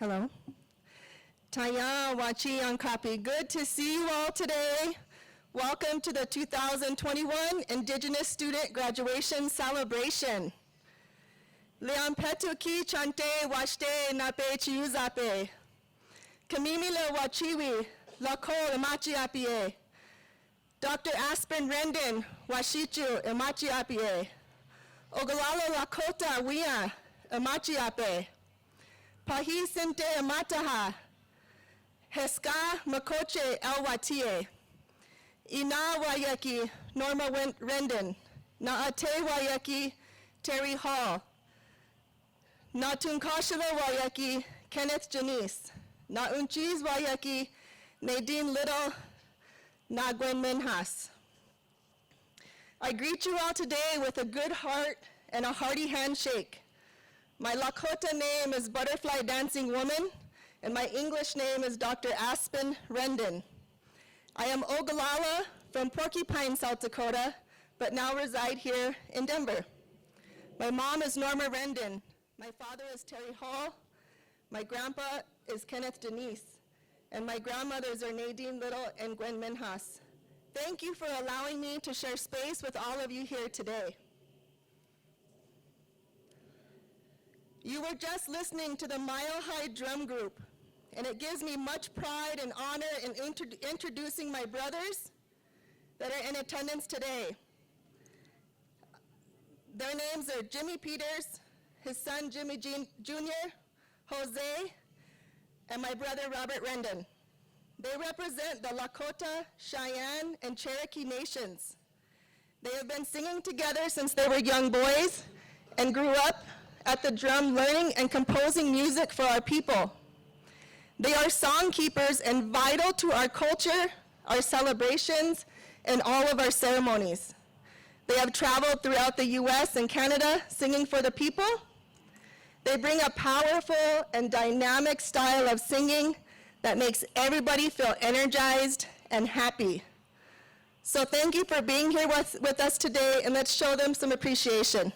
Hello. Taya Wachi Ankapi. Good to see you all today. Welcome to the 2021 Indigenous Student Graduation Celebration. Leon Petuki Chante Washte Nape Chiuzape. Kamimile Wachiwi Lako Imachi Apie. Dr. Aspen Rendon Washichu Imachi Apie. Ogalalo Lakota Wia Imachi Ape. Pahi Sinte Amataha, Heska Makoche Elwatie, Ina Wayaki Norma Rendon, Naate Wayaki Terry Hall, Natunkashila Wayaki Kenneth Janice, Naunchiz Wayaki Nadine Little, Nagwen Minhas. I greet you all today with a good heart and a hearty handshake. My Lakota name is Butterfly Dancing Woman, and my English name is Dr. Aspen Rendon. I am Oglala from Porcupine, South Dakota, but now reside here in Denver. My mom is Norma Rendon. My father is Terry Hall. My grandpa is Kenneth Denise, and my grandmothers are Nadine Little and Gwen Minhas. Thank you for allowing me to share space with all of you here today. You were just listening to the Mile High Drum Group, and it gives me much pride and honor in introducing my brothers that are in attendance today. Their names are Jimmy Peters, his son Jimmy Jr., Jose, and my brother Robert Rendon. They represent the Lakota, Cheyenne, and Cherokee nations. They have been singing together since they were young boys and grew up at the drum learning and composing music for our people. They are song keepers and vital to our culture, our celebrations, and all of our ceremonies. They have traveled throughout the US and Canada singing for the people. They bring a powerful and dynamic style of singing that makes everybody feel energized and happy. So thank you for being here with us today, and let's show them some appreciation.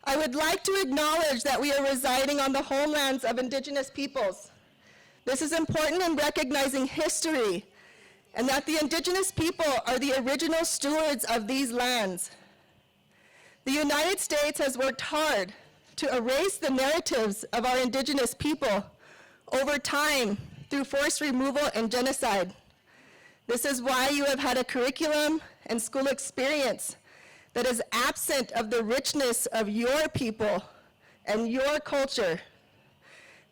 I would like to acknowledge that we are residing on the homelands of Indigenous peoples. This is important in recognizing history and that the Indigenous people are the original stewards of these lands. The United States has worked hard to erase the narratives of our Indigenous people over time through forced removal and genocide. This is why you have had a curriculum and school experience that is absent of the richness of your people and your culture.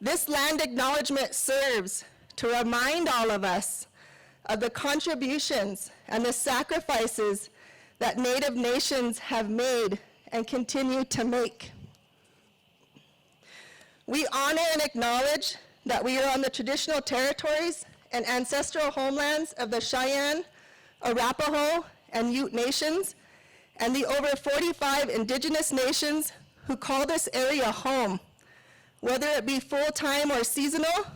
This land acknowledgement serves to remind all of us of the contributions and the sacrifices that Native nations have made and continue to make. We honor and acknowledge that we are on the traditional territories and ancestral homelands of the Cheyenne, Arapaho, and Ute nations, and the over 45 Indigenous nations who call this area home, whether it be full-time or seasonal,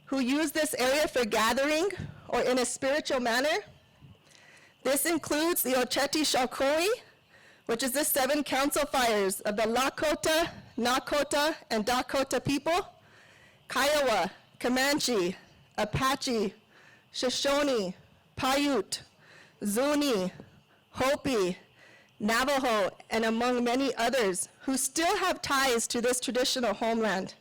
who use this area for gathering or in a spiritual manner. This includes the Oceti Shakoi, which is the 7 council fires of the Lakota, Nakota, and Dakota people, Kiowa, Comanche, Apache, Shoshone, Paiute, Zuni, Hopi, Navajo, and among many others who still have ties to this traditional homeland.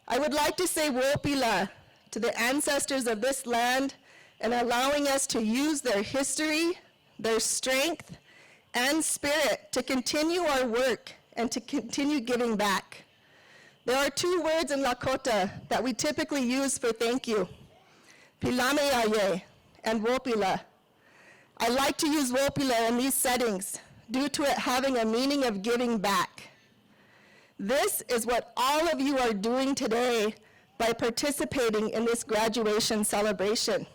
I would like to say Wopila to the ancestors of this land and allowing us to use their history, their strength, and spirit to continue our work and to continue giving back. There are 2 words in Lakota that we typically use for thank you, Pilameaye and Wopila. I like to use Wopila in these settings due to it having a meaning of giving back. This is what all of you are doing today by participating in this graduation celebration.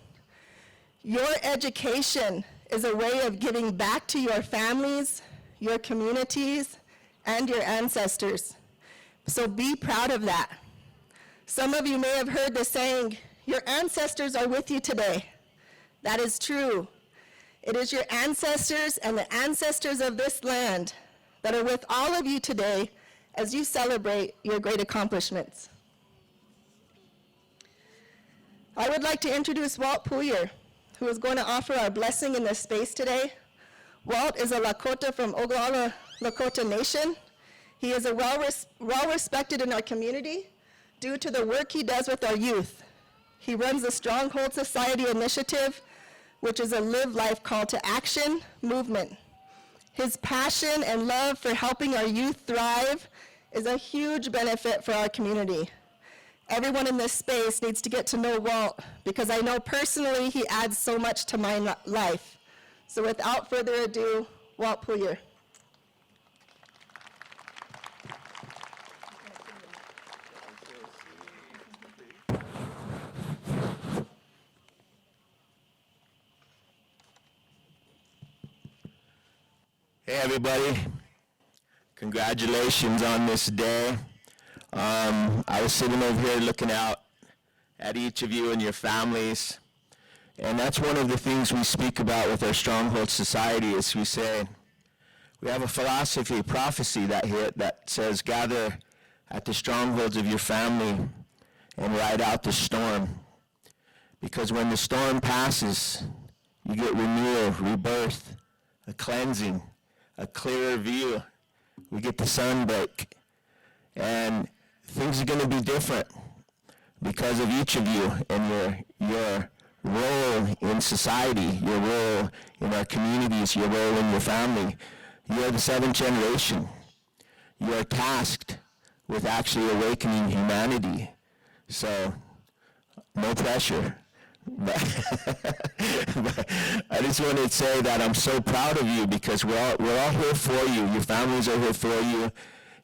Your education is a way of giving back to your families, your communities, and your ancestors. So be proud of that. Some of you may have heard the saying, your ancestors are with you today. That is true. It is your ancestors and the ancestors of this land that are with all of you today as you celebrate your great accomplishments. I would like to introduce Walt Puyer, who is going to offer our blessing in this space today. Walt is a Lakota from Oglala Lakota Nation. He is well-respected in our community due to the work he does with our youth. He runs the Stronghold Society Initiative, which is a live life call to action movement. His passion and love for helping our youth thrive is a huge benefit for our community. Everyone in this space needs to get to know Walt because I know personally he adds so much to my life. So without further ado, Walt Puyer. Hey everybody, congratulations on this day. I was sitting over here looking out at each of you and your families, and that's one of the things we speak about with our Stronghold Society is we say, we have a philosophy, prophecy that says gather at the strongholds of your family and ride out the storm. Because when the storm passes, you get renewal, rebirth, a cleansing, a clearer view. We get the sun break. And things are going to be different because of each of you and your role in society, your role in our communities, your role in your family. You are the seventh generation. You are tasked with actually awakening humanity. So, no pressure. But I just want to say that I'm so proud of you because we're all here for you. Your families are here for you.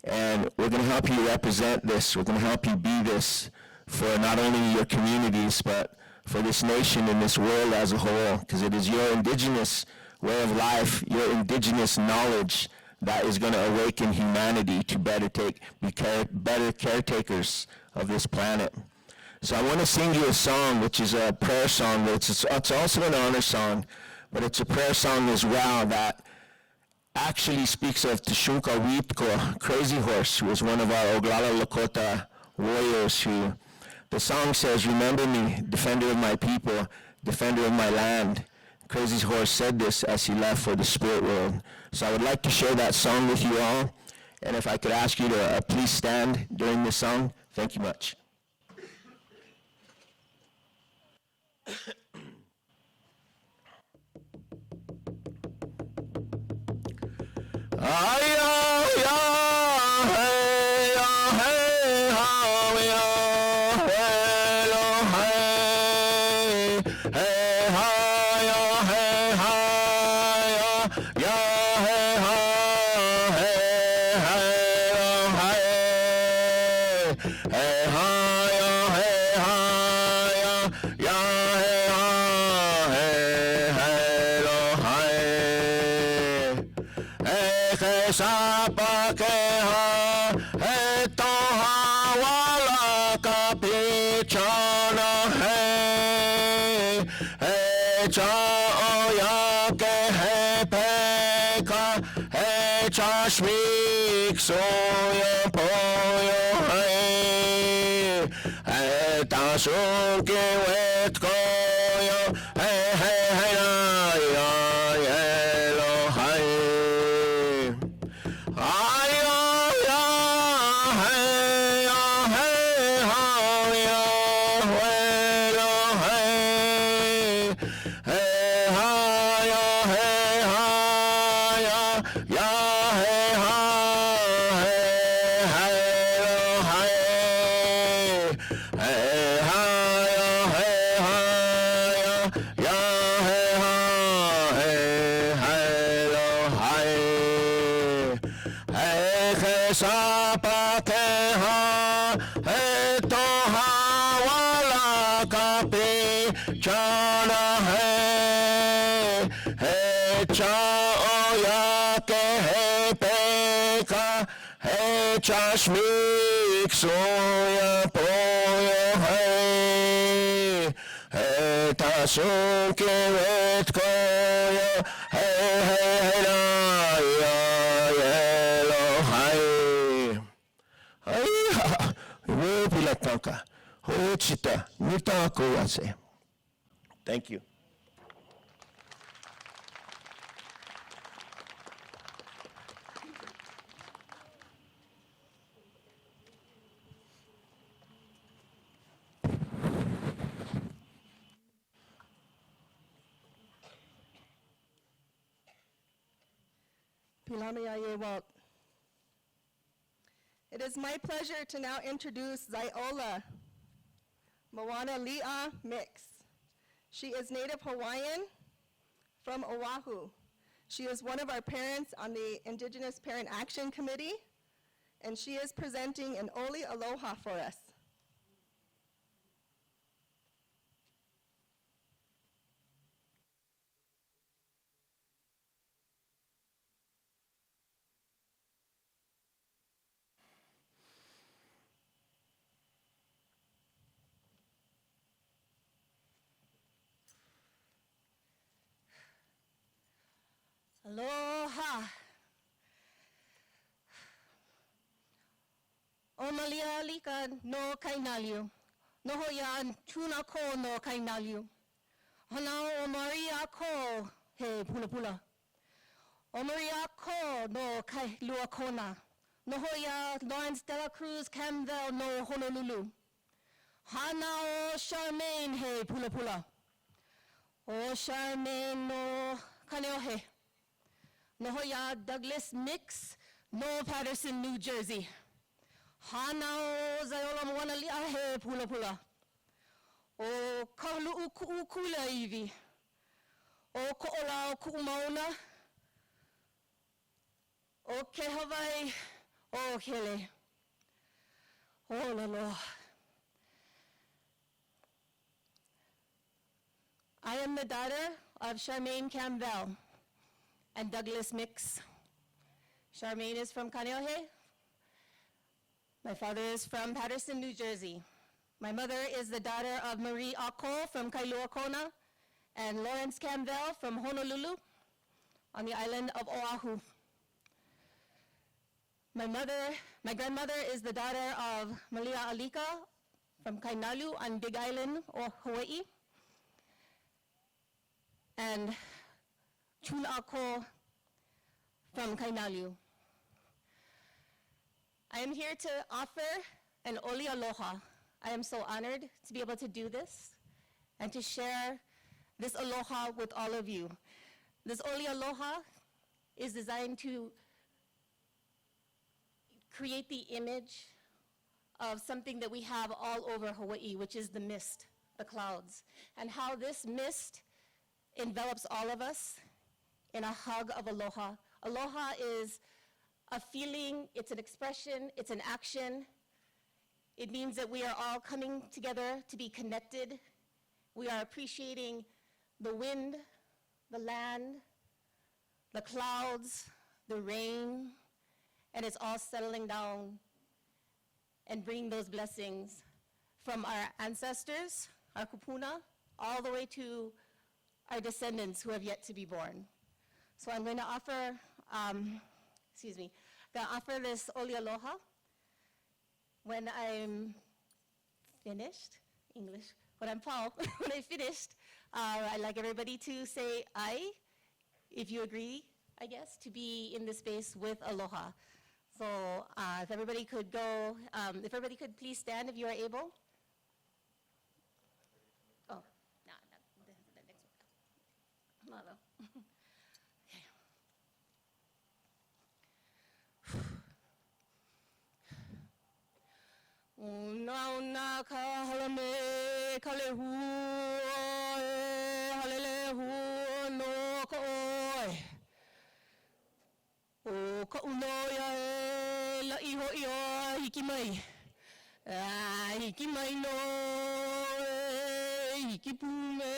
And we're going to help you represent this. We're going to help you be this for not only your communities, but for this nation and this world as a whole, because it is your indigenous way of life, your indigenous knowledge that is going to awaken humanity to better caretakers of this planet. So I want to sing you a song, which is a prayer song. It's also an honor song, but it's a prayer song as well that actually speaks of Tashunka Witko, Crazy Horse, who was one of our Oglala Lakota warriors who, the song says, remember me, defender of my people, defender of my land. Crazy Horse said this as he left for the spirit world. So I would like to share that song with you all. And if I could ask you to please stand during this song. Thank you much. tasun ke wet ko yo hey hey hey na yo yelo hai ai wo pilatanka ho chita nita ko ase. Thank you. Pilamiaye Walt. It is my pleasure to now introduce Zaiola Moana Li'a Mix. She is native Hawaiian from Oahu. She is one of our parents on the Indigenous Parent Action Committee, and she is presenting an Oli Aloha for us. Aloha. O malia lika no kainaliu. Noho ya tuna ko no kainaliu. Hanao o Maria ko he pula pula. O Maria ko no kai lua kona. Noho ya Lawrence Dela Cruz Campbell no Honolulu. Hanao Charmaine he pula pula. O Charmaine no Kaneohe. Nohoya Douglas Mix, no Patterson, New Jersey. Hanao Zaiola Moana Li'a he pula pula. O Kalu'u Ku'ukula iwi. O Ko'olao Ku'umauna. O Ke Hawaii, o Kele. O Lalo. I am the daughter of Charmaine Campbell and Douglas Mix. Charmaine is from Kaneohe. My father is from Patterson, New Jersey. My mother is the daughter of Marie Ako from Kailua Kona and Lawrence Campbell from Honolulu on the island of Oahu. My grandmother is the daughter of Malia Alika from Kainalu on Big Island, or Hawaii. And Chun Ako from Kainalu. I am here to offer an Oli Aloha. I am so honored to be able to do this and to share this aloha with all of you. This Oli Aloha is designed to create the image of something that we have all over Hawaii, which is the mist, the clouds, and how this mist envelops all of us in a hug of aloha. Aloha is a feeling, it's an expression, it's an action. It means that we are all coming together to be connected. We are appreciating the wind, the land, the clouds, the rain, and it's all settling down and bringing those blessings from our ancestors, our kupuna, all the way to our descendants who have yet to be born. So I'm going to offer, this Oli Aloha. When I'm finished, English, when I'm Paul, when I'm finished, I'd like everybody to say "I," if you agree, I guess, to be in this space with aloha. So if everybody could go, if everybody could please stand if you are able. Oh, no, the next one. No. Una ka halame kalehu halelehu no ko oi. O ka unoia la iho ia hikimai. Hikimai no hikipume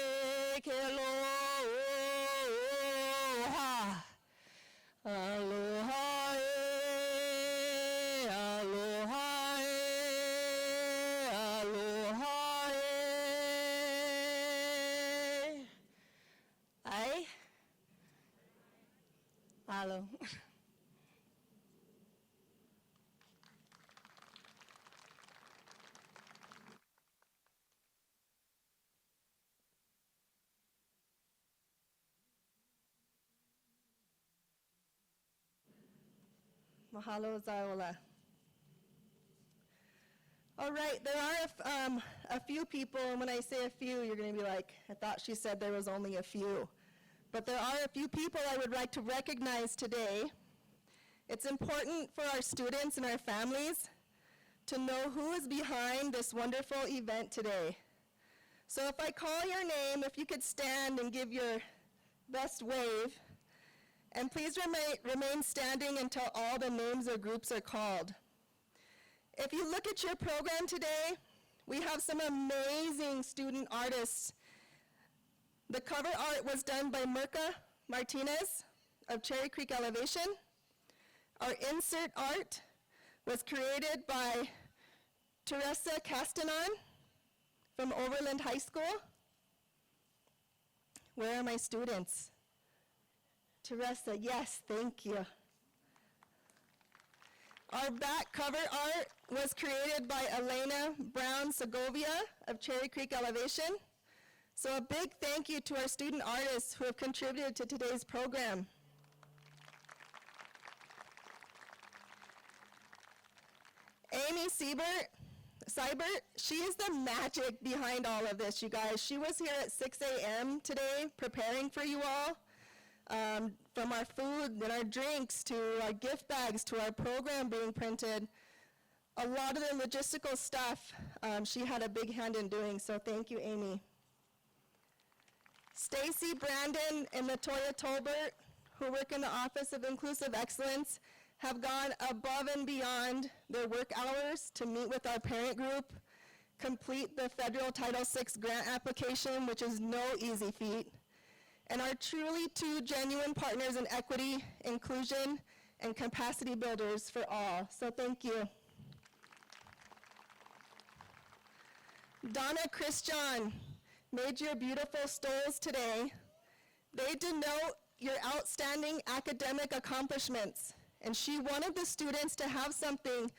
ke aloha. Aloha. Mahalo. Mahalo Zaola. All right, there are a few people, and when I say a few, you're going to be like, I thought she said there was only a few. But there are a few people I would like to recognize today. It's important for our students and our families to know who is behind this wonderful event today. So if I call your name, if you could stand and give your best wave, and please remain standing until all the names or groups are called. If you look at your program today, we have some amazing student artists. The cover art was done by Mirka Martinez of Cherry Creek Elevation. Our insert art was created by Teresa Castanon from Overland High School. Where are my students? Teresa, yes, thank you. Our back cover art was created by Elena Brown Segovia of Cherry Creek Elevation. So a big thank you to our student artists who have contributed to today's program. Amy Seibert, she is the magic behind all of this, you guys. She was here at 6 a.m. today preparing for you all. From our food and our drinks to our gift bags to our program being printed. A lot of the logistical stuff she had a big hand in doing, so thank you, Amy. Stacy Brandon and Latoya Tolbert, who work in the Office of Inclusive Excellence, have gone above and beyond their work hours to meet with our parent group, complete the federal Title VI grant application, which is no easy feat, and are truly two genuine partners in equity, inclusion, and capacity builders for all. So thank you. Donna Christian made your beautiful stoles today. They denote your outstanding academic accomplishments, and she wanted the students to have something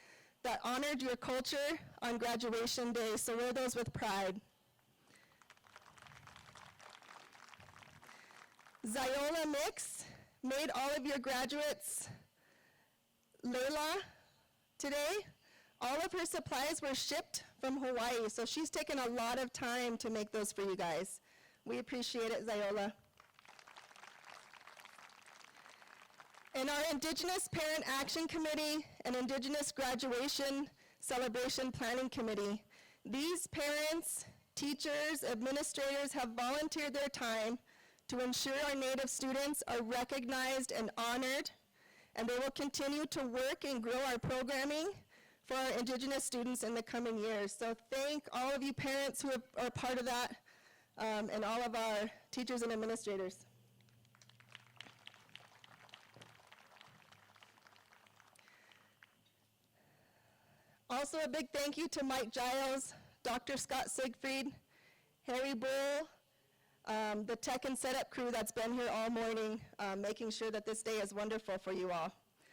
that honored your culture on graduation day, so wear those with pride. Ziola Mix made all of your graduates Layla today. All of her supplies were shipped from Hawaii, so she's taken a lot of time to make those for you guys. We appreciate it, Ziola. And our Indigenous Parent Action Committee and Indigenous Graduation Celebration Planning Committee, these parents, teachers, administrators have volunteered their time to ensure our Native students are recognized and honored, and they will continue to work and grow our programming for our Indigenous students in the coming years. So thank all of you parents who are part of that, and all of our teachers and administrators. Also a big thank you to Mike Giles, Dr. Scott Siegfried, Harry Bull, the tech and setup crew that's been here all morning, making sure that this day is wonderful for you all.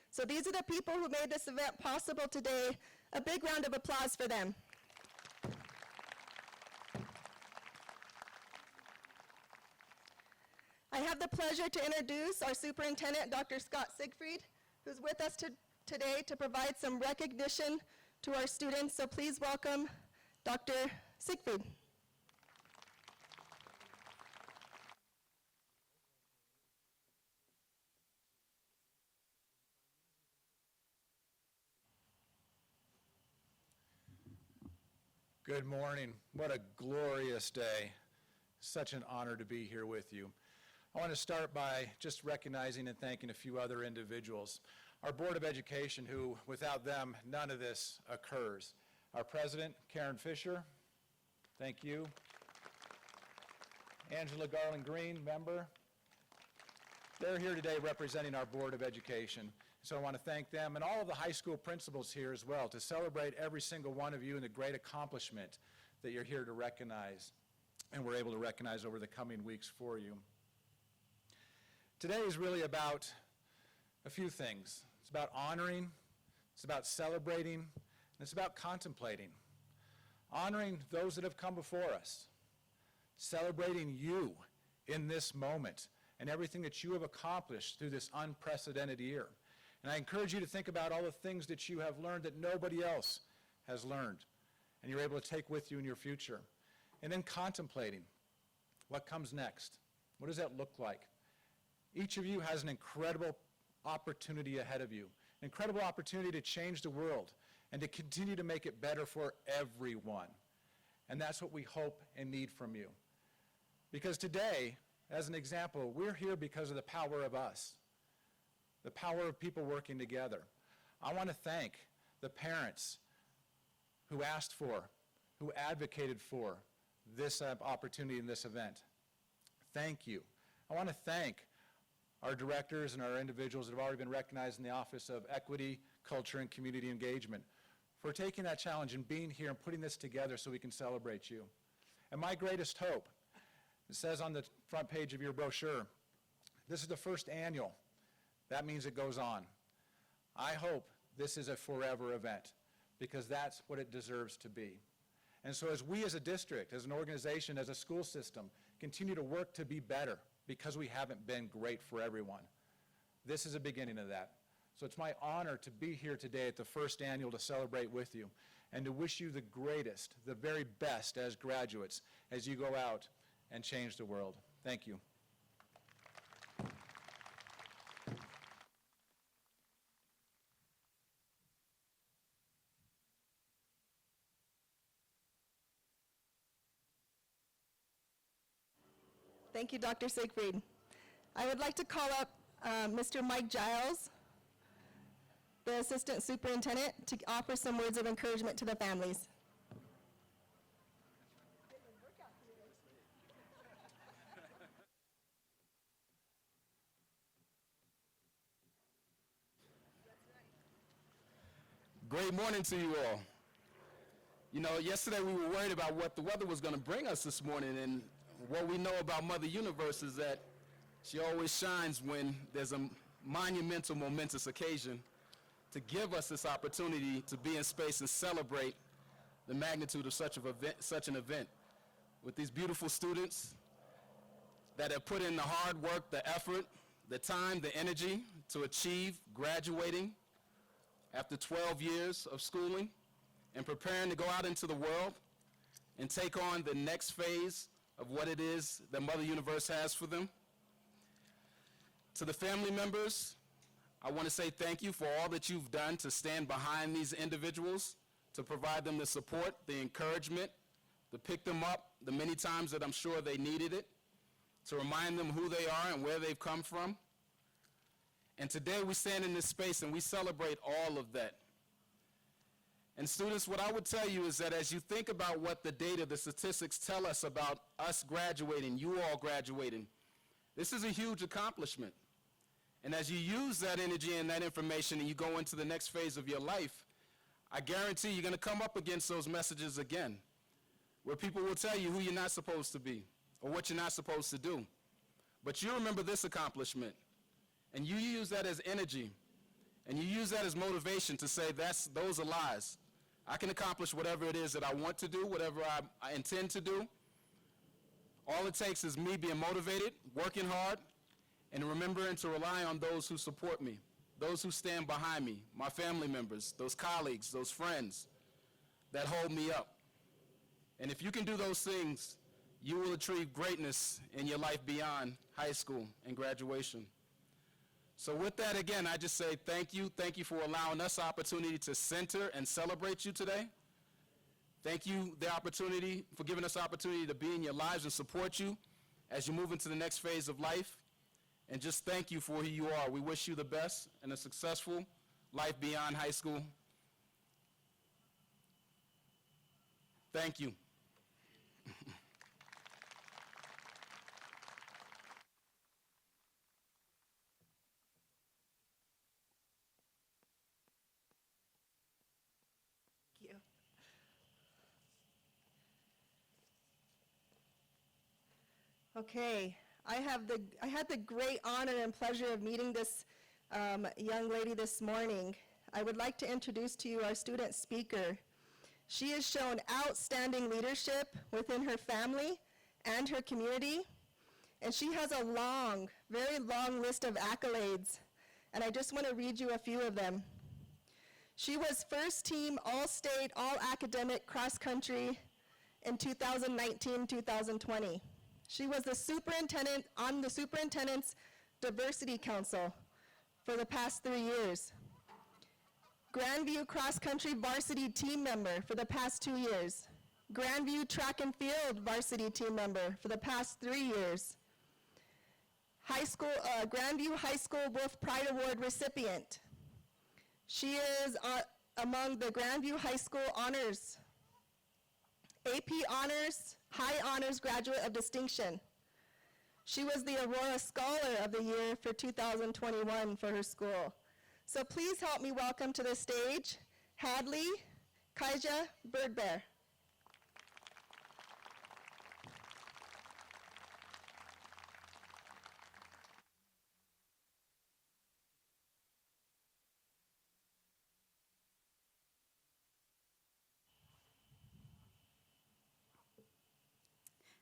So these are the people who made this event possible today. A big round of applause for them. I have the pleasure to introduce our superintendent, Dr. Scott Siegfried, who's with us today to provide some recognition to our students. So please welcome Dr. Siegfried. Good morning. What a glorious day. Such an honor to be here with you. I want to start by just recognizing and thanking a few other individuals. Our Board of Education, who without them, none of this occurs. Our President, Karen Fisher, thank you. Angela Garland Green, member. They're here today representing our Board of Education. So I want to thank them and all of the high school principals here as well to celebrate every single one of you and the great accomplishment that you're here to recognize and we're able to recognize over the coming weeks for you. Today is really about a few things. It's about honoring, it's about celebrating, and it's about contemplating. Honoring those that have come before us, celebrating you in this moment and everything that you have accomplished through this unprecedented year. And I encourage you to think about all the things that you have learned that nobody else has learned, and you're able to take with you in your future. And then contemplating what comes next. What does that look like? Each of you has an incredible opportunity ahead of you, an incredible opportunity to change the world and to continue to make it better for everyone. And that's what we hope and need from you. Because today, as an example, we're here because of the power of us, the power of people working together. I want to thank the parents who asked for, who advocated for this opportunity in this event. Thank you. I want to thank our directors and our individuals that have already been recognized in the Office of Equity, Culture, and Community Engagement for taking that challenge and being here and putting this together so we can celebrate you. And my greatest hope, it says on the front page of your brochure, this is the first annual. That means it goes on. I hope this is a forever event because that's what it deserves to be. And so as we as a district, as an organization, as a school system, continue to work to be better because we haven't been great for everyone, this is a beginning of that. So it's my honor to be here today at the first annual to celebrate with you and to wish you the greatest, the very best as graduates as you go out and change the world. Thank you. Thank you, Dr. Siegfried. I would like to call up Mr. Mike Giles, the Assistant Superintendent, to offer some words of encouragement to the families. Great morning to you all. You know, yesterday we were worried about what the weather was going to bring us this morning, and what we know about Mother Universe is that she always shines when there's a monumental, momentous occasion to give us this opportunity to be in space and celebrate the magnitude of such an event with these beautiful students that have put in the hard work, the effort, the time, the energy to achieve graduating after 12 years of schooling and preparing to go out into the world and take on the next phase of what it is that Mother Universe has for them. To the family members, I want to say thank you for all that you've done to stand behind these individuals, to provide them the support, the encouragement, to pick them up the many times that I'm sure they needed it, to remind them who they are and where they've come from. And today we stand in this space and we celebrate all of that. And students, what I would tell you is that as you think about what the data, the statistics tell us about us graduating, you all graduating, this is a huge accomplishment. And as you use that energy and that information and you go into the next phase of your life, I guarantee you're going to come up against those messages again, where people will tell you who you're not supposed to be or what you're not supposed to do. But you remember this accomplishment, and you use that as energy, and you use that as motivation to say, those are lies. I can accomplish whatever it is that I want to do, whatever I intend to do. All it takes is me being motivated, working hard, and remembering to rely on those who support me, those who stand behind me, my family members, those colleagues, those friends that hold me up. And if you can do those things, you will achieve greatness in your life beyond high school and graduation. So with that, again, I just say thank you. Thank you for allowing us the opportunity to center and celebrate you today. Thank you for giving us the opportunity to be in your lives and support you as you move into the next phase of life. And just thank you for who you are. We wish you the best and a successful life beyond high school. Thank you. Okay, I had the great honor and pleasure of meeting this young lady this morning, I would like to introduce to you our student speaker. She has shown outstanding leadership within her family and her community, and she has a long, very long list of accolades, and I just want to read you a few of them. She was first team all-state, all-academic cross-country in 2019-2020. She was the superintendent on the Superintendent's Diversity Council for the past 3 years. Grandview cross-country varsity team member for the past 2 years. Grandview track and field varsity team member for the past 3 years. Grandview High School Wolf Pride Award recipient. She is among the Grandview High School Honors, AP Honors, High Honors Graduate of Distinction. She was the Aurora Scholar of the Year for 2021 for her school. So please help me welcome to the stage, Hadley Kaija Birdbear.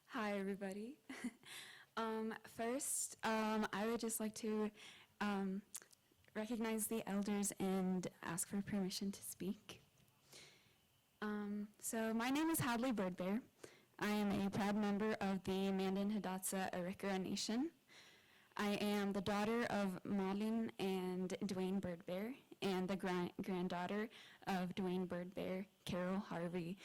Hi, everybody. First, I would just like to recognize the elders and ask for permission to speak. So my name is Hadley Birdbear. I am a proud member of the Mandan Hidatsa Arikara Nation. I am the daughter of Malin and Dwayne Birdbear, and the granddaughter of Dwayne Birdbear, Carol Harvey,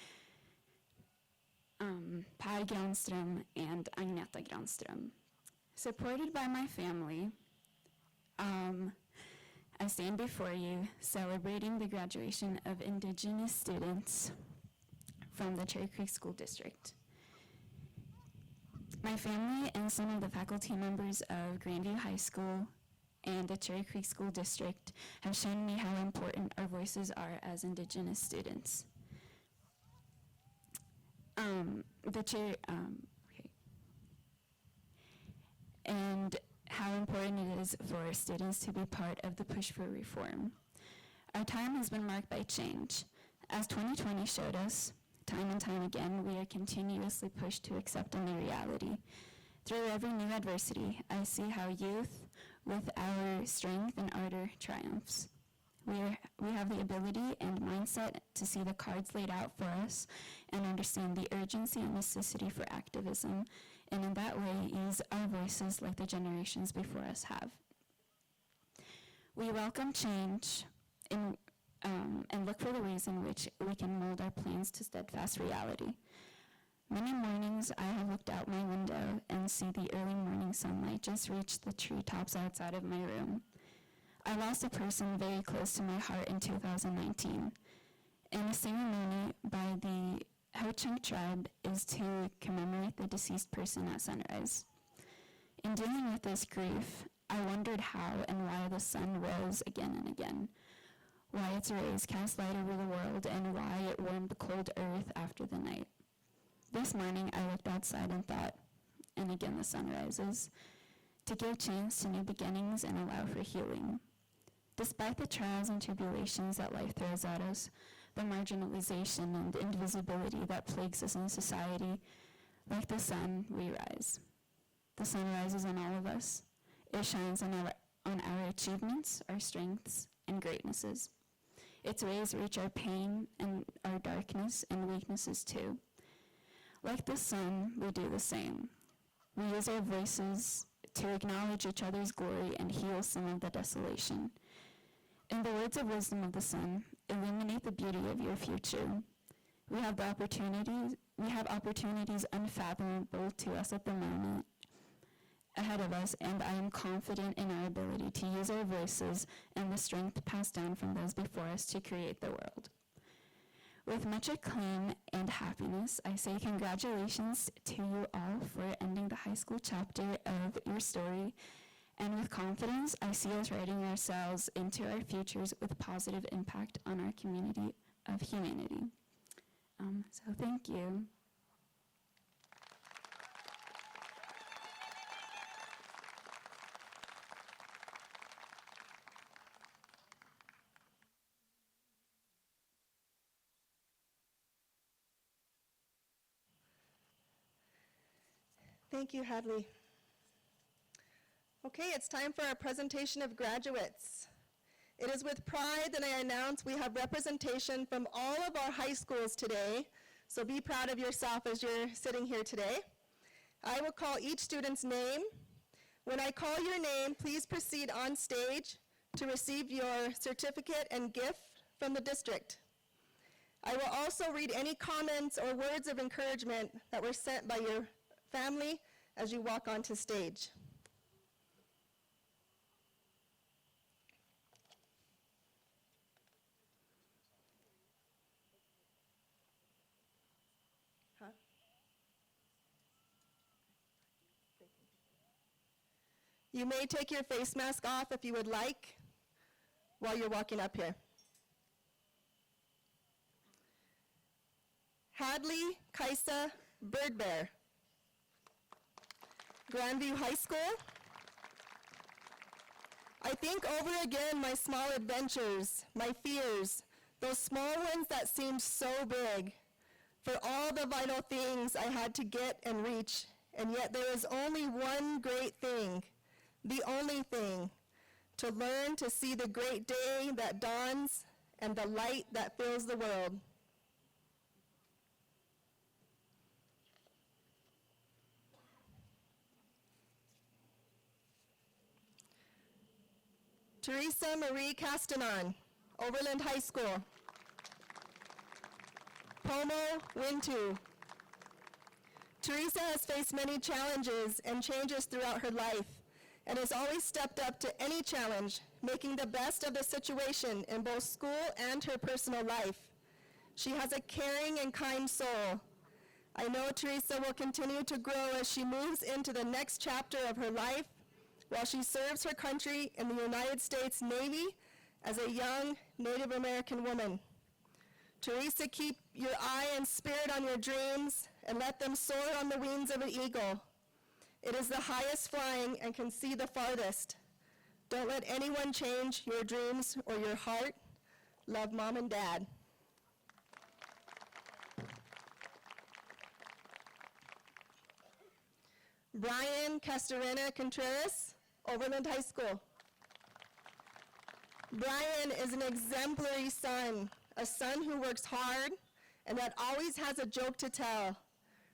Per Granström, and Agneta Granström. Supported by my family, I stand before you celebrating the graduation of Indigenous students from the Cherry Creek School District. My family and some of the faculty members of Grandview High School and the Cherry Creek School District have shown me how important our voices are as Indigenous students. And how important it is for students to be part of the push for reform. Our time has been marked by change. As 2020 showed us, time and time again, we are continuously pushed to accept a new reality. Through every new adversity, I see how youth, with our strength and ardor, triumphs. We have the ability and mindset to see the cards laid out for us and understand the urgency and necessity for activism, and in that way use our voices like the generations before us have. We welcome change and look for the ways in which we can mold our plans to steadfast reality. Many mornings I have looked out my window and see the early morning sunlight just reach the treetops outside of my room. I lost a person very close to my heart in 2019. And a ceremony by the Ho-Chunk tribe is to commemorate the deceased person at sunrise. In dealing with this grief, I wondered how and why the sun rose again and again, why its rays cast light over the world, and why it warmed the cold earth after the night. This morning, I looked outside and thought, and again the sun rises, to give chance to new beginnings and allow for healing. Despite the trials and tribulations that life throws at us, the marginalization and invisibility that plagues us in society, like the sun, we rise. The sun rises on all of us. It shines on our achievements, our strengths, and greatnesses. Its rays reach our pain and our darkness and weaknesses too. Like the sun, we do the same. We use our voices to acknowledge each other's glory and heal some of the desolation. In the words of wisdom of the sun, illuminate the beauty of your future. We have opportunities unfathomable to us at the moment ahead of us, and I am confident in our ability to use our voices and the strength passed down from those before us to create the world. With much acclaim and happiness, I say congratulations to you all for ending the high school chapter of your story. And with confidence, I see us writing ourselves into our futures with positive impact on our community of humanity. So thank you. Thank you, Hadley. Okay, it's time for our presentation of graduates. It is with pride that I announce we have representation from all of our high schools today, so be proud of yourself as you're sitting here today. I will call each student's name. When I call your name, please proceed on stage to receive your certificate and gift from the district. I will also read any comments or words of encouragement that were sent by your family as you walk onto stage. You may take your face mask off if you would like while you're walking up here. Hadley Kaisa Birdbear, Grandview High School. I think over again my small adventures, my fears, those small ones that seemed so big, for all the vital things I had to get and reach, and yet there is only one great thing, the only thing, to learn to see the great day that dawns and the light that fills the world. Teresa Marie Castanon, Overland High School. Pomo Wintu. Teresa has faced many challenges and changes throughout her life and has always stepped up to any challenge, making the best of the situation in both school and her personal life. She has a caring and kind soul. I know Teresa will continue to grow as she moves into the next chapter of her life while she serves her country in the United States Navy as a young Native American woman. Teresa, keep your eye and spirit on your dreams and let them soar on the wings of an eagle. It is the highest flying and can see the farthest. Don't let anyone change your dreams or your heart. Love, Mom and Dad. Brian Castorena Contreras, Overland High School. Brian is an exemplary son, a son who works hard and that always has a joke to tell.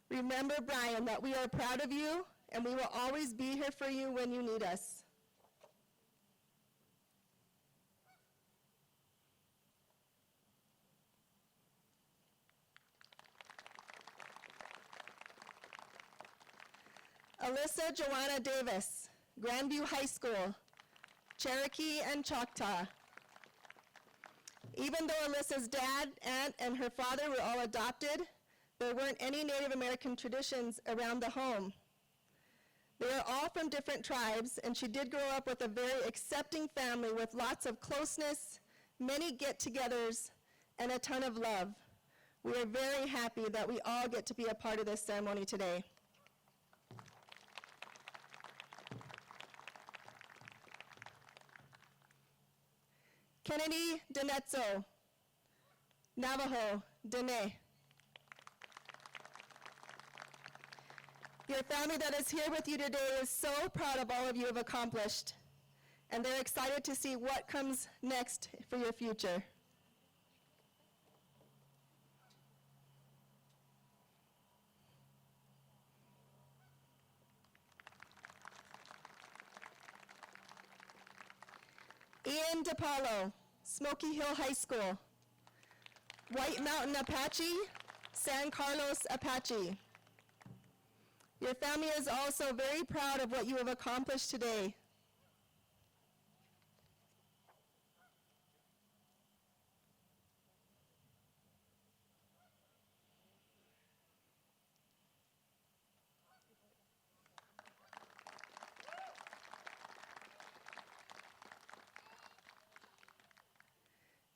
Remember, Brian, that we are proud of you and we will always be here for you when you need us. Alyssa Joanna Davis, Grandview High School, Cherokee and Choctaw. Even though Alyssa's dad, aunt, and her father were all adopted, there weren't any Native American traditions around the home. They are all from different tribes, and she did grow up with a very accepting family with lots of closeness, many get-togethers, and a ton of love. We are very happy that we all get to be a part of this ceremony today. Kennedy Denetzo, Navajo, Dene. Your family that is here with you today is so proud of all of you have accomplished, and they're excited to see what comes next for your future. Ian DePaulo, Smoky Hill High School. White Mountain Apache, San Carlos Apache. Your family is also very proud of what you have accomplished today.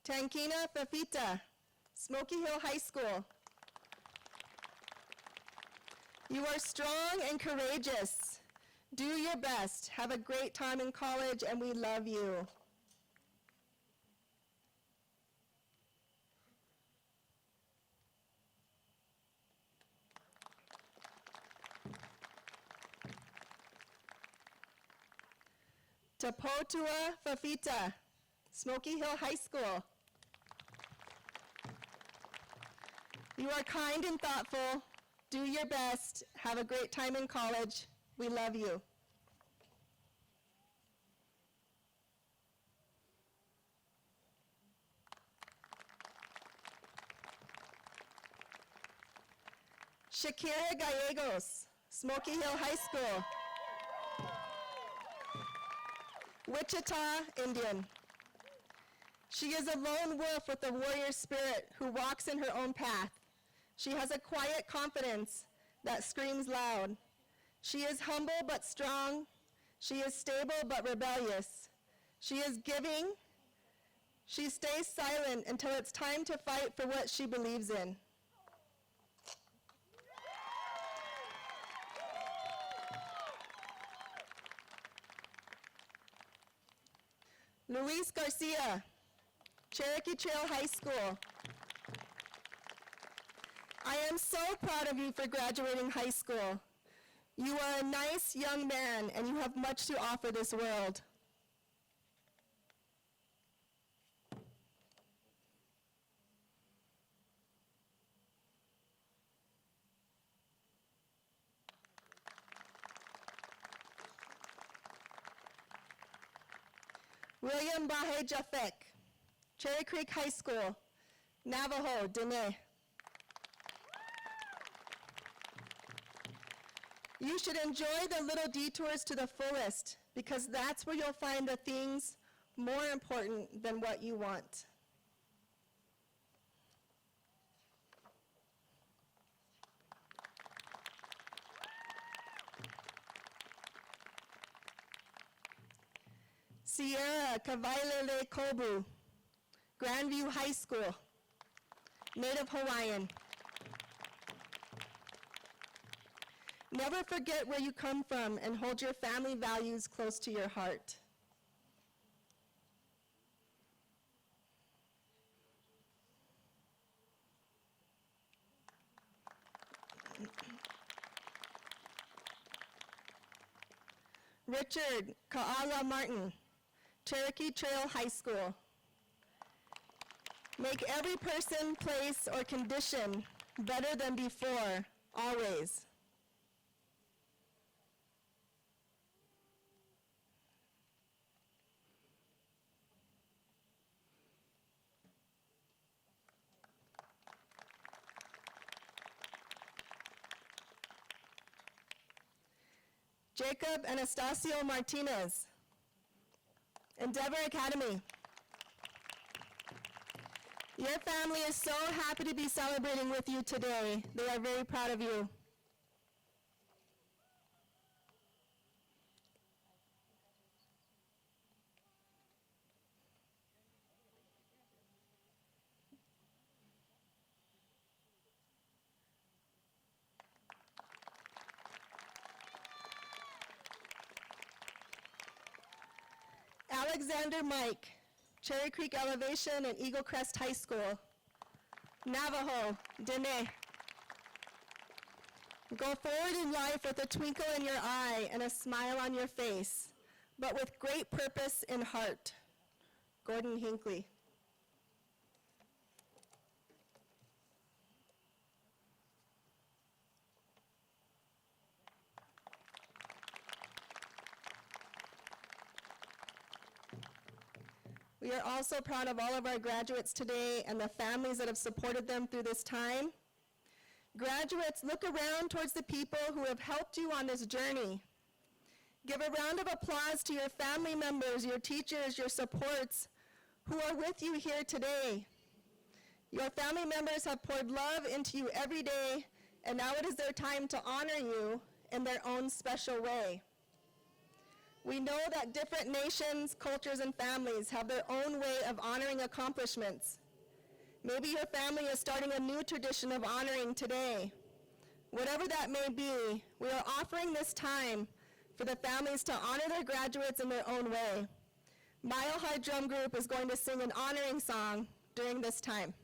Tankina Fafita, Smoky Hill High School. You are strong and courageous. Do your best. Have a great time in college, and we love you. Tapotua Fafita, Smoky Hill High School. You are kind and thoughtful. Do your best. Have a great time in college. We love you. Shakira Gallegos, Smoky Hill High School. Wichita, Indian. She is a lone wolf with a warrior spirit who walks in her own path. She has a quiet confidence that screams loud. She is humble but strong. She is stable but rebellious. She is giving. She stays silent until it's time to fight for what she believes in. Luis Garcia, Cherokee Trail High School. I am so proud of you for graduating high school. You are a nice young man and you have much to offer this world. William Bahe Jafek, Cherry Creek High School, Navajo, Dene. You should enjoy the little detours to the fullest because that's where you'll find the things more important than what you want. Sierra Kavailele Kobu, Grandview High School, Native Hawaiian. Never forget where you come from and hold your family values close to your heart. Richard Ka'ala Martin, Cherokee Trail High School. Make every person, place, or condition better than before, always. Jacob Anastasio Martinez, Endeavor Academy. Your family is so happy to be celebrating with you today. They are very proud of you. Alexander Mike, Cherry Creek Elevation and Eagle Crest High School, Navajo, Dene. Go forward in life with a twinkle in your eye and a smile on your face, but with great purpose in heart. Gordon Hinckley. We are also proud of all of our graduates today and the families that have supported them through this time. Graduates, look around towards the people who have helped you on this journey. Give a round of applause to your family members, your teachers, your supports who are with you here today. Your family members have poured love into you every day, and now it is their time to honor you in their own special way. We know that different nations, cultures, and families have their own way of honoring accomplishments. Maybe your family is starting a new tradition of honoring today. Whatever that may be, we are offering this time for the families to honor their graduates in their own way. Mile High Drum Group is going to sing an honoring song during this time.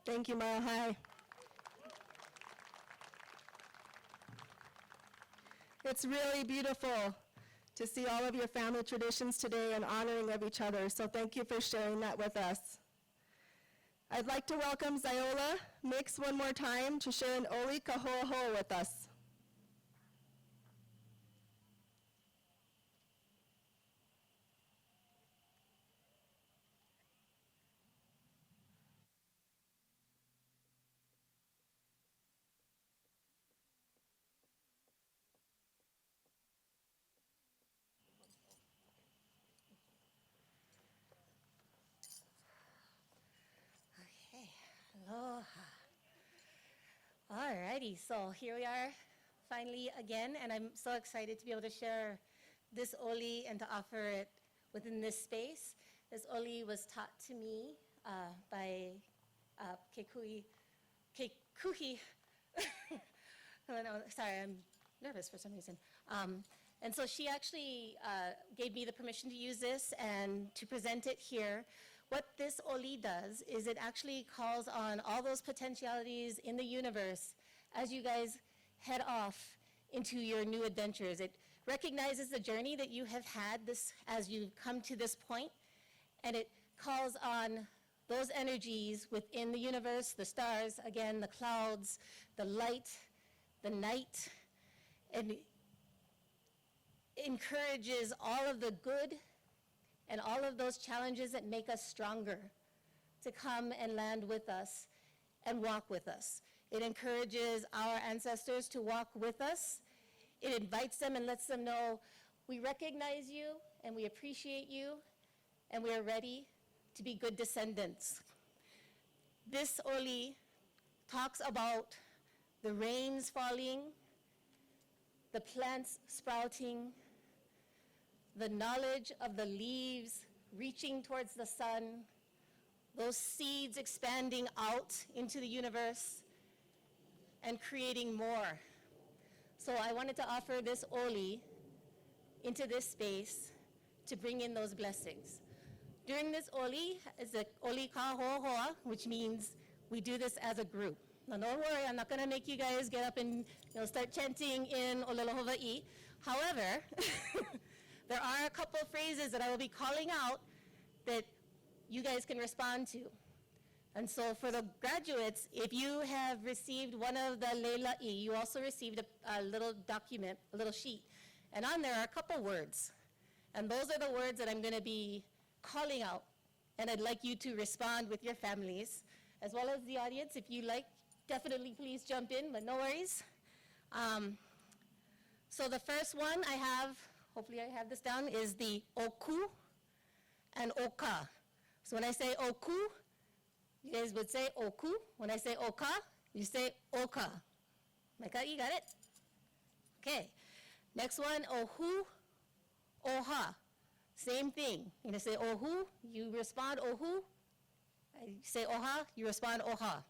Thank you, Mahai. It's really beautiful to see all of your family traditions today and honoring of each other, so thank you for sharing that with us. I'd like to welcome Ziola Mix one more time to share an Oli Kaho'oho with us. Okay, aloha. All righty, so here we are finally again, and I'm so excited to be able to share this oli and to offer it within this space. This oli was taught to me by Kekuhi. Oh, no, sorry, I'm nervous for some reason. And so she actually gave me the permission to use this and to present it here. What this oli does is it actually calls on all those potentialities in the universe as you guys head off into your new adventures. It recognizes the journey that you have had this as you've come to this point, and it calls on those energies within the universe, the stars, again, the clouds, the light, the night, and encourages all of the good and all of those challenges that make us stronger to come and land with us and walk with us. It encourages our ancestors to walk with us. It invites them and lets them know we recognize you and we appreciate you and we are ready to be good descendants. This oli talks about the rains falling, the plants sprouting, the knowledge of the leaves reaching towards the sun, those seeds expanding out into the universe and creating more. So I wanted to offer this oli into this space to bring in those blessings. During this oli is the oli kaho'oho, which means we do this as a group. Now don't worry, I'm not gonna make you guys get up and start chanting in Olelo Hawaii. However, there are a couple of phrases that I will be calling out that you guys can respond to. And so for the graduates, if you have received one of the le'la'i, you also received a little document, a little sheet. And on there are a couple words. And those are the words that I'm gonna be calling out. And I'd like you to respond with your families, as well as the audience. If you like, definitely please jump in, but no worries. So the first one I have, hopefully I have this down, is the oku and oka. So when I say oku, you guys would say oku. When I say oka, you say oka. Micah, you got it? Okay. Next one, ohu, oha. Same thing. You're gonna say ohu, you respond ohu. I say oha, you respond oha.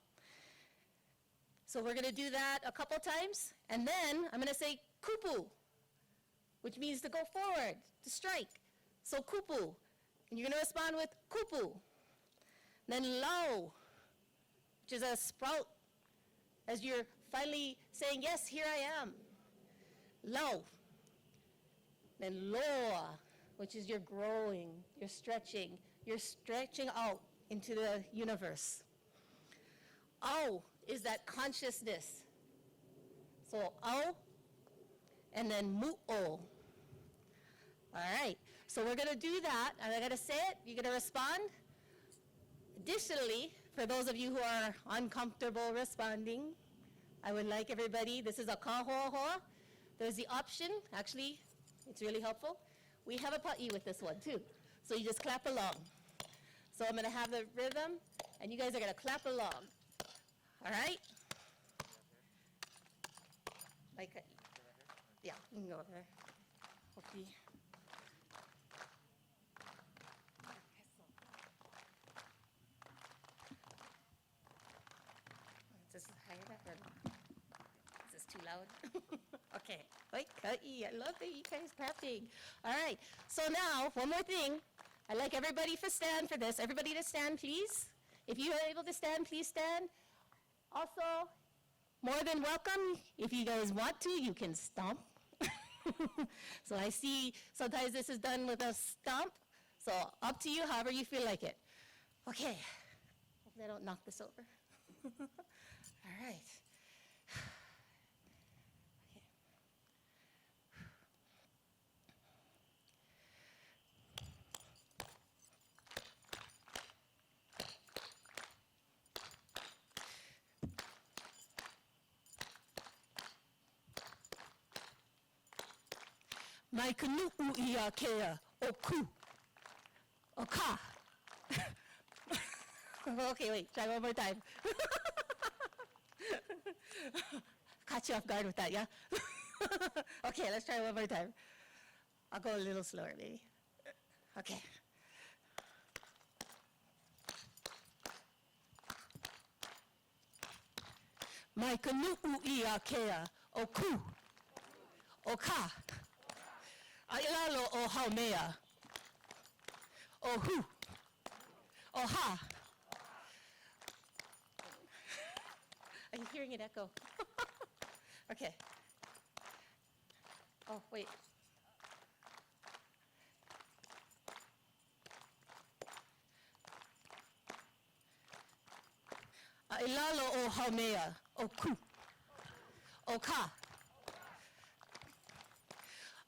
So we're gonna do that a couple times, and then I'm gonna say kupu, which means to go forward, to strike. So kupu, and you're gonna respond with kupu. Then lau, which is a sprout, as you're finally saying, yes, here I am. Lau. Then loa, which is you're growing, you're stretching out into the universe. Au is that consciousness. So au, and then mu'o. All right, so we're gonna do that, and I gotta say it, you're gonna respond. Additionally, for those of you who are uncomfortable responding, I would like everybody, this is a kaho'oho. There's the option, actually, it's really helpful. We have a pa'i with this one too. So you just clap along. So I'm gonna have the rhythm, and you guys are gonna clap along. All right? Like, yeah, you can go there. Hopefully. Is this higher enough or no? Is this too loud? Okay. I love that you guys clapping. All right. So now, one more thing. I'd like everybody to stand for this. Everybody to stand, please. If you are able to stand, please stand. Also, more than welcome, if you guys want to, you can stomp. So I see sometimes this is done with a stomp, so up to you, however you feel like it. Okay, hopefully I don't knock this over. All right. Okay. Mai kanu'u ia kea o ku, o ka. Okay, wait, try one more time. Caught you off guard with that, yeah? Okay, let's try one more time. I'll go a little slower, maybe. Okay. Mai kanu'u ia kea o ku, o ka. Ailalo o haumea, o hu, o ha. Are you hearing it echo? Okay. Oh, wait. Ailalo o haumea, o ku, o ka.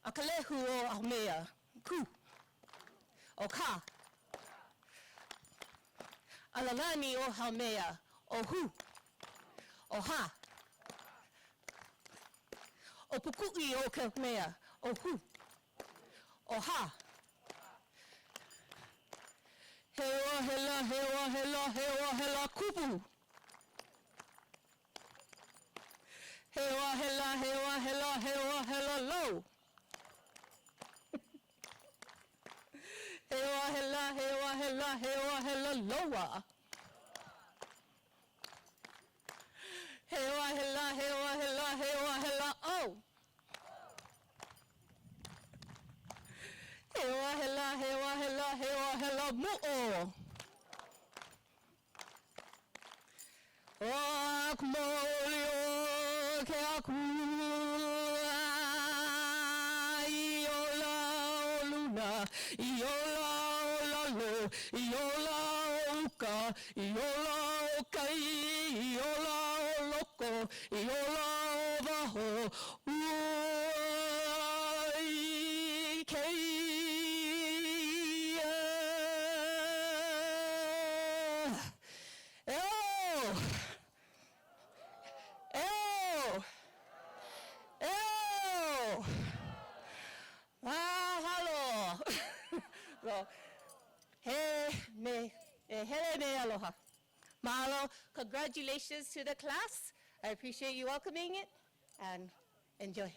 Akalehu o haumea, ku, o ka. Alalani o haumea, o hu, o ha. O pukui o haumea, o hu, o ha. Hewa hela, hewa hela, hewa hela kupu. Hewa hela, hewa hela, hewa hela low. Hewa hela, hewa hela, hewa hela loa. Hewa hela, hewa hela, hewa hela o. Hewa hela, hewa hela, hewa hela mu'o. Ak molio ke aku. Iola o luna, iola o lalo, iola o uka, iola o kai, iola o loko, iola o waho, uai kei. So, hele me aloha. Mahalo, congratulations to the class. I appreciate you welcoming it, and enjoy.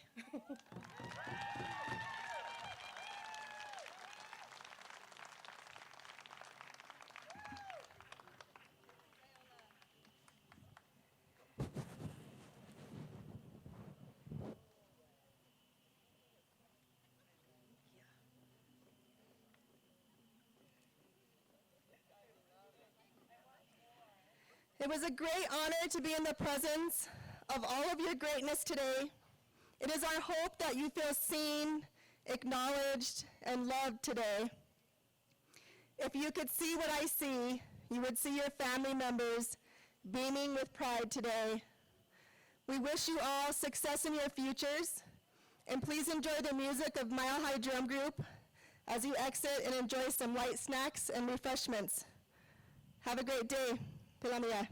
It was a great honor to be in the presence of all of your greatness today. It is our hope that you feel seen, acknowledged, and loved today. If you could see what I see, you would see your family members beaming with pride today. We wish you all success in your futures, and please enjoy the music of Mile High Drum Group as you exit and enjoy some light snacks and refreshments. Have a great day. Pilamia.